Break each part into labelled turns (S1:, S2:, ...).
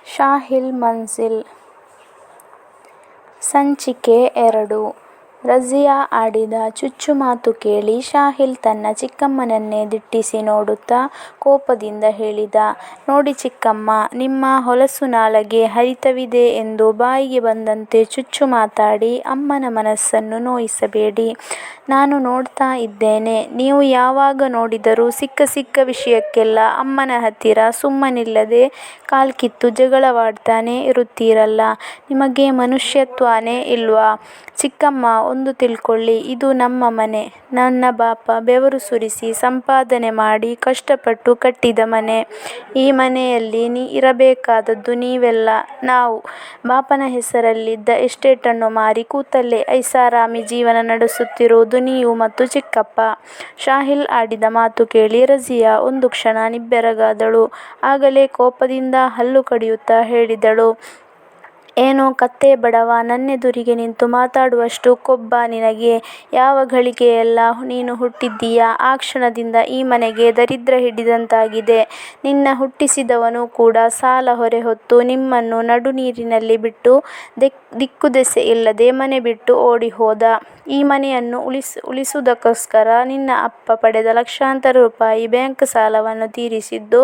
S1: ಶಾಹಿಲ್ ಮನ್ಸಿಲ್ ಸಂಚಿಕೆ 2. ರಜಿಯಾ ಆಡಿದ ಚುಚ್ಚುಮಾತು ಕೇಳಿ ಶಾಹಿಲ್ ತನ್ನ ಚಿಕ್ಕಮ್ಮನನ್ನೇ ದಿಟ್ಟಿಸಿ ನೋಡುತ್ತಾ ಕೋಪದಿಂದ ಹೇಳಿದ, ನೋಡಿ ಚಿಕ್ಕಮ್ಮ, ನಿಮ್ಮ ಹೊಲಸು ನಾಲಗೆ ಹರಿತವಿದೆ ಎಂದು ಬಾಯಿಗೆ ಬಂದಂತೆ ಚುಚ್ಚು ಮಾತಾಡಿ ಅಮ್ಮನ ಮನಸ್ಸನ್ನು ನೋಯಿಸಬೇಡಿ. ನಾನು ನೋಡ್ತಾ ಇದ್ದೇನೆ. ನೀವು ಯಾವಾಗ ನೋಡಿದರೂ ಸಿಕ್ಕ ವಿಷಯಕ್ಕೆಲ್ಲ ಅಮ್ಮನ ಹತ್ತಿರ ಸುಮ್ಮನಿಲ್ಲದೆ ಕಾಲ್ಕಿತ್ತು ಜಗಳವಾಡ್ತಾನೇ ಇರುತ್ತೀರಲ್ಲ. ನಿಮಗೆ ಮನುಷ್ಯತ್ವನೇ ಇಲ್ವಾ? ಚಿಕ್ಕಮ್ಮ, ಒಂದು ತಿಳ್ಕೊಳ್ಳಿ, ಇದು ನಮ್ಮ ಮನೆ. ನನ್ನ ಬಾಪ ಬೆವರು ಸುರಿಸಿ ಸಂಪಾದನೆ ಮಾಡಿ ಕಷ್ಟಪಟ್ಟು ಕಟ್ಟಿದ ಮನೆ. ಈ ಮನೆಯಲ್ಲಿ ಇರಬೇಕಾದದ್ದು ನೀವೆಲ್ಲ, ನಾವು. ಬಾಪನ ಹೆಸರಲ್ಲಿದ್ದ ಎಸ್ಟೇಟನ್ನು ಮಾರಿ ಕೂತಲ್ಲೇ ಐಷಾರಾಮಿ ಜೀವನ ನಡೆಸುತ್ತಿರುವುದು ನೀವು ಮತ್ತು ಚಿಕ್ಕಪ್ಪ. ಶಾಹಿಲ್ ಆಡಿದ ಮಾತು ಕೇಳಿ ರಜಿಯಾ ಒಂದು ಕ್ಷಣ ನಿಬ್ಬೆರಗಾದಳು. ಆಗಲೇ ಕೋಪದಿಂದ ಹಲ್ಲು ಕಡಿಯುತ್ತಾ ಹೇಳಿದಳು, ಏನೋ ಕತ್ತೆ ಬಡವ, ನನ್ನೆದುರಿಗೆ ನಿಂತು ಮಾತಾಡುವಷ್ಟು ಕೊಬ್ಬ ನಿನಗೆ? ಯಾವ ಘಳಿಗೆಯೆಲ್ಲ ನೀನು ಹುಟ್ಟಿದ್ದೀಯಾ, ಆ ಕ್ಷಣದಿಂದ ಈ ಮನೆಗೆ ದರಿದ್ರ ಹಿಡಿದಂತಾಗಿದೆ. ನಿನ್ನ ಹುಟ್ಟಿಸಿದವನು ಕೂಡ ಸಾಲ ಹೊರೆ ಹೊತ್ತು ನಿಮ್ಮನ್ನು ನಡು ನೀರಿನಲ್ಲಿ ಬಿಟ್ಟು ದಿಕ್ಕುದೆಸೆ ಇಲ್ಲದೆ ಮನೆ ಬಿಟ್ಟು ಓಡಿ ಹೋದ. ಈ ಮನೆಯನ್ನು ಉಳಿಸುವುದಕ್ಕೋಸ್ಕರ ನಿನ್ನ ಅಪ್ಪ ಪಡೆದ ಲಕ್ಷಾಂತರ ರೂಪಾಯಿ ಬ್ಯಾಂಕ್ ಸಾಲವನ್ನು ತೀರಿಸಿದ್ದು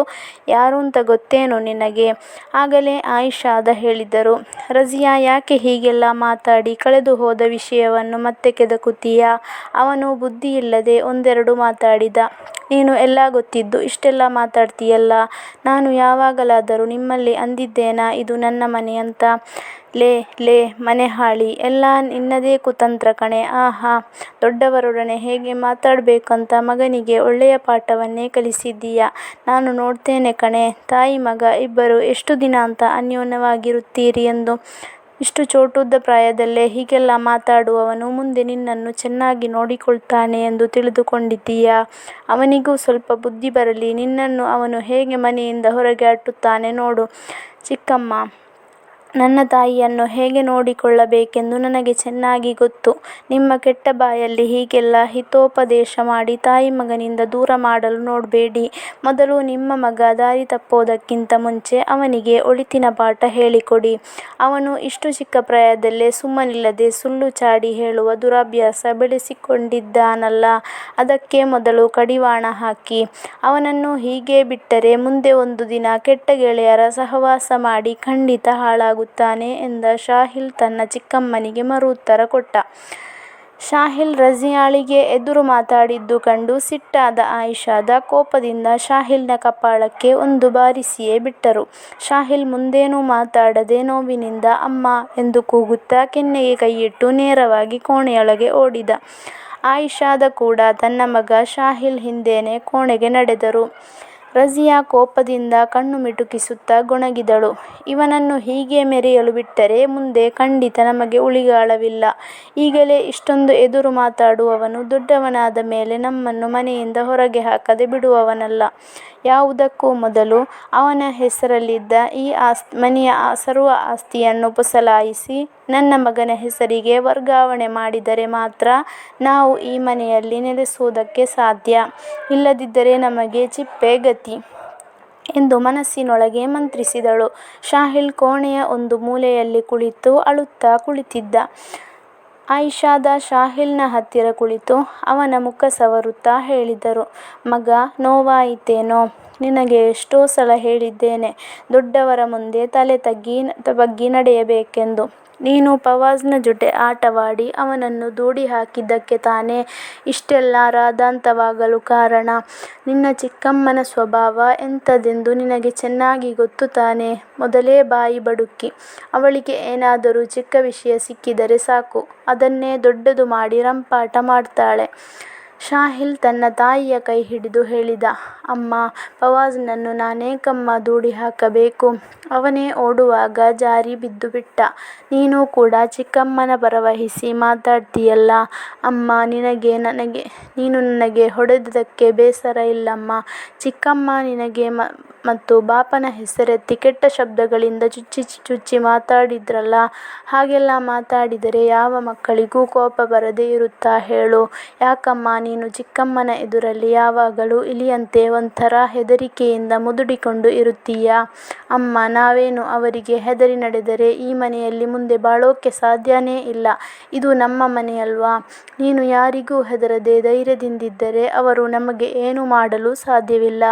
S1: ಯಾರೂಂತ ಗೊತ್ತೇನೋ ನಿನಗೆ? ಆಗಲೇ ಆಯಿಷಾದ ಹೇಳಿದರು, ರಜಿಯಾ, ಯಾಕೆ ಹೀಗೆಲ್ಲ ಮಾತಾಡಿ ಕಳೆದು ಹೋದ ವಿಷಯವನ್ನು ಮತ್ತೆ ಕೆದಕುತ್ತೀಯಾ? ಅವನು ಬುದ್ಧಿಯಿಲ್ಲದೆ ಒಂದೆರಡು ಮಾತಾಡಿದ. ನೀನು ಎಲ್ಲ ಗೊತ್ತಿದ್ದು ಇಷ್ಟೆಲ್ಲ ಮಾತಾಡ್ತೀಯಲ್ಲ. ನಾನು ಯಾವಾಗಲಾದರೂ ನಿಮ್ಮಲ್ಲಿ ಅಂದಿದ್ದೇನಾ ಇದು ನನ್ನ ಮನೆ ಅಂತ? ಲೇ ಮನೆ ಹಾಳಿ, ಎಲ್ಲ ನಿನ್ನದೇ ಕುತಂತ್ರ ಕಣೆ. ಆಹಾ, ದೊಡ್ಡವರೊಡನೆ ಹೇಗೆ ಮಾತಾಡಬೇಕಂತ ಮಗನಿಗೆ ಒಳ್ಳೆಯ ಪಾಠವನ್ನೇ ಕಲಿಸಿದ್ದೀಯ. ನಾನು ನೋಡ್ತೇನೆ ಕಣೆ, ತಾಯಿ ಮಗ ಇಬ್ಬರು ಎಷ್ಟು ದಿನ ಅಂತ ಅನ್ಯೋನ್ಯವಾಗಿರುತ್ತೀರಿ ಎಂದು. ಇಷ್ಟು ಚೋಟುದ್ದ ಪ್ರಾಯದಲ್ಲೇ ಹೀಗೆಲ್ಲ ಮಾತಾಡುವವನು ಮುಂದೆ ನಿನ್ನನ್ನು ಚೆನ್ನಾಗಿ ನೋಡಿಕೊಳ್ತಾನೆ ಎಂದು ತಿಳಿದುಕೊಂಡಿದ್ದೀಯಾ? ಅವನಿಗೂ ಸ್ವಲ್ಪ ಬುದ್ಧಿ ಬರಲಿ. ನಿನ್ನನ್ನು ಅವನು ಹೇಗೆ ಮನೆಯಿಂದ ಹೊರಗೆ ಅಟ್ಟುತ್ತಾನೆ ನೋಡು. ಚಿಕ್ಕಮ್ಮ, ನನ್ನ ತಾಯಿಯನ್ನು ಹೇಗೆ ನೋಡಿಕೊಳ್ಳಬೇಕೆಂದು ನನಗೆ ಚೆನ್ನಾಗಿ ಗೊತ್ತು. ನಿಮ್ಮ ಕೆಟ್ಟ ಬಾಯಲ್ಲಿ ಹೀಗೆಲ್ಲ ಹಿತೋಪದೇಶ ಮಾಡಿ ತಾಯಿ ಮಗನಿಂದ ದೂರ ಮಾಡಲು ನೋಡಬೇಡಿ. ಮೊದಲು ನಿಮ್ಮ ಮಗ ದಾರಿ ತಪ್ಪೋದಕ್ಕಿಂತ ಮುಂಚೆ ಅವನಿಗೆ ಒಳಿತಿನ ಪಾಠ ಹೇಳಿಕೊಡಿ. ಅವನು ಇಷ್ಟು ಚಿಕ್ಕ ಪ್ರಾಯದಲ್ಲೇ ಸುಮ್ಮನಿಲ್ಲದೆ ಸುಳ್ಳು ಚಾಡಿ ಹೇಳುವ ದುರಭ್ಯಾಸ ಬೆಳೆಸಿಕೊಂಡಿದ್ದಾನಲ್ಲ, ಅದಕ್ಕೆ ಮೊದಲು ಕಡಿವಾಣ ಹಾಕಿ. ಅವನನ್ನು ಹೀಗೆ ಬಿಟ್ಟರೆ ಮುಂದೆ ಒಂದು ದಿನ ಕೆಟ್ಟ ಗೆಳೆಯರ ಸಹವಾಸ ಮಾಡಿ ಖಂಡಿತ ಹಾಳಾಗುತ್ತಾನೆ ಎಂದ ಶಾಹಿಲ್ ತನ್ನ ಚಿಕ್ಕಮ್ಮನಿಗೆ ಮರು ಉತ್ತರ ಕೊಟ್ಟ. ಶಾಹಿಲ್ ರಜಿಯಾಳಿಗೆ ಎದುರು ಮಾತಾಡಿದ್ದು ಕಂಡು ಸಿಟ್ಟಾದ ಆಯಿಷಾದ ಕೋಪದಿಂದ ಶಾಹಿಲ್ನ ಕಪಾಳಕ್ಕೆ ಒಂದು ಬಾರಿಸಿಯೇ ಬಿಟ್ಟರು. ಶಾಹಿಲ್ ಮುಂದೇನೂ ಮಾತಾಡದೆ ನೋವಿನಿಂದ ಅಮ್ಮ ಎಂದು ಕೂಗುತ್ತಾ ಕೆನ್ನೆಗೆ ಕೈಯಿಟ್ಟು ನೇರವಾಗಿ ಕೋಣೆಯೊಳಗೆ ಓಡಿದ. ಆಯಿಷಾದ ಕೂಡ ತನ್ನ ಮಗ ಶಾಹಿಲ್ ಹಿಂದೇನೆ ಕೋಣೆಗೆ ನಡೆದರು. ರಜಿಯಾ ಕೋಪದಿಂದ ಕಣ್ಣು ಮಿಟುಕಿಸುತ್ತಾ ಗೊಣಗಿದಳು, ಇವನನ್ನು ಹೀಗೆ ಮೆರೆಯಲು ಬಿಟ್ಟರೆ ಮುಂದೆ ಖಂಡಿತ ನಮಗೆ ಉಳಿಗಾಲವಿಲ್ಲ. ಈಗಲೇ ಇಷ್ಟೊಂದು ಎದುರು ಮಾತಾಡುವವನು ದೊಡ್ಡವನಾದ ಮೇಲೆ ನಮ್ಮನ್ನು ಮನೆಯಿಂದ ಹೊರಗೆ ಹಾಕದೆ ಬಿಡುವವನಲ್ಲ. ಯಾವುದಕ್ಕೂ ಮೊದಲು ಅವನ ಹೆಸರಲ್ಲಿದ್ದ ಈ ಮನೆಯ ಸರ್ವ ಆಸ್ತಿಯನ್ನು ಪುಸಲಾಯಿಸಿ ನನ್ನ ಮಗನ ಹೆಸರಿಗೆ ವರ್ಗಾವಣೆ ಮಾಡಿದರೆ ಮಾತ್ರ ನಾವು ಈ ಮನೆಯಲ್ಲಿ ನೆಲೆಸುವುದಕ್ಕೆ ಸಾಧ್ಯ. ಇಲ್ಲದಿದ್ದರೆ ನಮಗೆ ಚಿಪ್ಪೇ ಗತಿ ಎಂದು ಮನಸ್ಸಿನೊಳಗೆ ಮಂತ್ರಿಸಿದಳು. ಶಾಹಿಲ್ ಕೋಣೆಯ ಒಂದು ಮೂಲೆಯಲ್ಲಿ ಕುಳಿತು ಅಳುತ್ತಾ ಕುಳಿತಿದ್ದ. ಆಯಿಷಾದ ಶಾಹಿಲ್ನ ಹತ್ತಿರ ಕುಳಿತು ಅವನ ಮುಖ ಸವರುತ್ತಾ ಹೇಳಿದರು, ಮಗ, ನೋವಾಯಿತೇನೋ? ನಿನಗೆ ಎಷ್ಟೋ ಸಲ ಹೇಳಿದ್ದೇನೆ, ದೊಡ್ಡವರ ಮುಂದೆ ತಲೆ ಬಗ್ಗಿ ನಡೆಯಬೇಕೆಂದು. ನೀನು ಫವಾಜ್ನ ಜೊತೆ ಆಟವಾಡಿ ಅವನನ್ನು ದೂಡಿ ಹಾಕಿದ್ದಕ್ಕೆ ತಾನೇ ಇಷ್ಟೆಲ್ಲ ರಾದ್ಧಾಂತವಾಗಲು ಕಾರಣ. ನಿನ್ನ ಚಿಕ್ಕಮ್ಮನ ಸ್ವಭಾವ ಎಂಥದೆಂದು ನಿನಗೆ ಚೆನ್ನಾಗಿ ಗೊತ್ತು ತಾನೇ? ಮೊದಲೇ ಬಾಯಿ ಬಡುಕಿ. ಅವಳಿಗೆ ಏನಾದರೂ ಚಿಕ್ಕ ವಿಷಯ ಸಿಕ್ಕಿದರೆ ಸಾಕು, ಅದನ್ನೇ ದೊಡ್ಡದು ಮಾಡಿ ರಂಪಾಟ ಮಾಡ್ತಾಳೆ. ಶಾಹಿಲ್ ತನ್ನ ತಾಯಿಯ ಕೈ ಹಿಡಿದು ಹೇಳಿದ, ಅಮ್ಮ, ಫವಾಜ್ನನ್ನು ನಾನೇಕಮ್ಮ ದೂಡಿ ಹಾಕಬೇಕು? ಅವನೇ ಓಡುವಾಗ ಜಾರಿ ಬಿದ್ದು ಬಿಟ್ಟ. ನೀನು ಕೂಡ ಚಿಕ್ಕಮ್ಮನ ಪರವಹಿಸಿ ಮಾತಾಡ್ತೀಯಲ್ಲ. ಅಮ್ಮ, ನೀನು ನನಗೆ ಹೊಡೆದದ್ದಕ್ಕೆ ಬೇಸರ ಇಲ್ಲಮ್ಮ. ಚಿಕ್ಕಮ್ಮ ನಿನಗೆ ಮತ್ತು ಬಾಪನ ಹೆಸರೆತ್ತಿ ಕೆಟ್ಟ ಶಬ್ದಗಳಿಂದ ಚುಚ್ಚಿ ಮಾತಾಡಿದ್ರಲ್ಲ, ಹಾಗೆಲ್ಲ ಮಾತಾಡಿದರೆ ಯಾವ ಮಕ್ಕಳಿಗೂ ಕೋಪ ಬರದೇ ಇರುತ್ತಾ ಹೇಳು? ಯಾಕಮ್ಮ ನೀನು ಚಿಕ್ಕಮ್ಮನ ಎದುರಲ್ಲಿ ಯಾವಾಗಲೂ ಇಲಿಯಂತೆ ಒಂಥರ ಹೆದರಿಕೆಯಿಂದ ಮುದುಡಿಕೊಂಡು ಇರುತ್ತೀಯಾ? ಅಮ್ಮ, ನಾವೇನು ಅವರಿಗೆ ಹೆದರಿ ನಡೆದರೆ ಈ ಮನೆಯಲ್ಲಿ ಮುಂದೆ ಬಾಳೋಕೆ ಸಾಧ್ಯನೇ ಇಲ್ಲ. ಇದು ನಮ್ಮ ಮನೆಯಲ್ವಾ? ನೀನು ಯಾರಿಗೂ ಹೆದರದೆ ಧೈರ್ಯದಿಂದಿದ್ದರೆ ಅವರು ನಮಗೆ ಏನೂ ಮಾಡಲು ಸಾಧ್ಯವಿಲ್ಲ.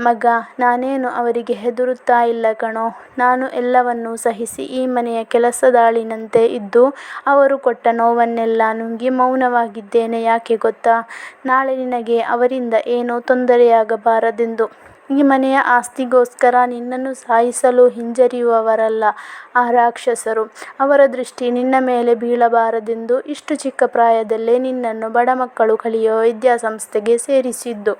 S1: ಮಗ, ನಾನೇನು ಅವರಿಗೆ ಹೆದರುತ್ತಾ ಇಲ್ಲ ಕಣೋ. ನಾನು ಎಲ್ಲವನ್ನೂ ಸಹಿಸಿ ಈ ಮನೆಯ ಕೆಲಸದಾಳಿನಂತೆ ಇದ್ದು ಅವರು ಕೊಟ್ಟ ನೋವನ್ನೆಲ್ಲ ನುಂಗಿ ಮೌನವಾಗಿದ್ದೇನೆ. ಯಾಕೆ ಗೊತ್ತಾ? ನಾಳೆ ನಿನಗೆ ಅವರಿಂದ ಏನೂ ತೊಂದರೆಯಾಗಬಾರದೆಂದು. ಈ ಮನೆಯ ಆಸ್ತಿಗೋಸ್ಕರ ನಿನ್ನನ್ನು ಸಾಯಿಸಲು ಹಿಂಜರಿಯುವವರಲ್ಲ ಆ ರಾಕ್ಷಸರು. ಅವರ ದೃಷ್ಟಿ ನಿನ್ನ ಮೇಲೆ ಬೀಳಬಾರದೆಂದು ಇಷ್ಟು ಚಿಕ್ಕ ಪ್ರಾಯದಲ್ಲೇ ನಿನ್ನನ್ನು ಬಡ ಮಕ್ಕಳು ಕಲಿಯುವ ವಿದ್ಯಾಸಂಸ್ಥೆಗೆ ಸೇರಿಸಿದ್ದು.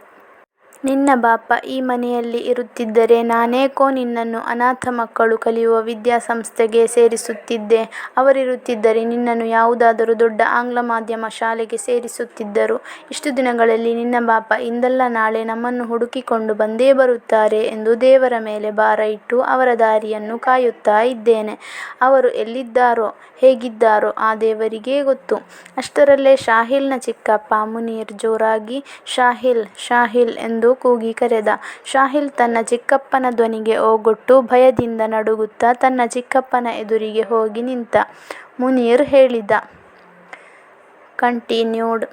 S1: ನಿನ್ನ ಬಾಪ ಈ ಮನೆಯಲ್ಲಿ ಇರುತ್ತಿದ್ದರೆ ನಾನೇಕೋ ನಿನ್ನನ್ನು ಅನಾಥ ಮಕ್ಕಳು ಕಲಿಯುವ ವಿದ್ಯಾಸಂಸ್ಥೆಗೆ ಸೇರಿಸುತ್ತಿದ್ದೆ. ಅವರಿರುತ್ತಿದ್ದರೆ ನಿನ್ನನ್ನು ಯಾವುದಾದರೂ ದೊಡ್ಡ ಆಂಗ್ಲ ಮಾಧ್ಯಮ ಶಾಲೆಗೆ ಸೇರಿಸುತ್ತಿದ್ದರು. ಇಷ್ಟು ದಿನಗಳಲ್ಲಿ ನಿನ್ನ ಬಾಪ ಇಂದಲ್ಲ ನಾಳೆ ನಮ್ಮನ್ನು ಹುಡುಕಿಕೊಂಡು ಬಂದೇ ಬರುತ್ತಾರೆ ಎಂದು ದೇವರ ಮೇಲೆ ಭಾರ ಇಟ್ಟು ಅವರ ದಾರಿಯನ್ನು ಕಾಯುತ್ತಾ ಇದ್ದೇನೆ. ಅವರು ಎಲ್ಲಿದ್ದಾರೋ ಹೇಗಿದ್ದಾರೋ ಆ ದೇವರಿಗೇ ಗೊತ್ತು. ಅಷ್ಟರಲ್ಲೇ ಶಾಹಿಲ್ನ ಚಿಕ್ಕಪ್ಪ ಮುನೀರ್ ಜೋರಾಗಿ ಶಾಹಿಲ್ ಶಾಹಿಲ್ ಎಂದು ಕೂಗಿ ಕರೆದ. ಶಾಹಿಲ್ ತನ್ನ ಚಿಕ್ಕಪ್ಪನ ಧ್ವನಿಗೆ ಓಗೊಟ್ಟು ಭಯದಿಂದ ನಡುಗುತ್ತಾ ತನ್ನ ಚಿಕ್ಕಪ್ಪನ ಎದುರಿಗೆ ಹೋಗಿ ನಿಂತ. ಮುನೀರ್ ಹೇಳಿದ. ಕಂಟಿನ್ಯೂಡ್.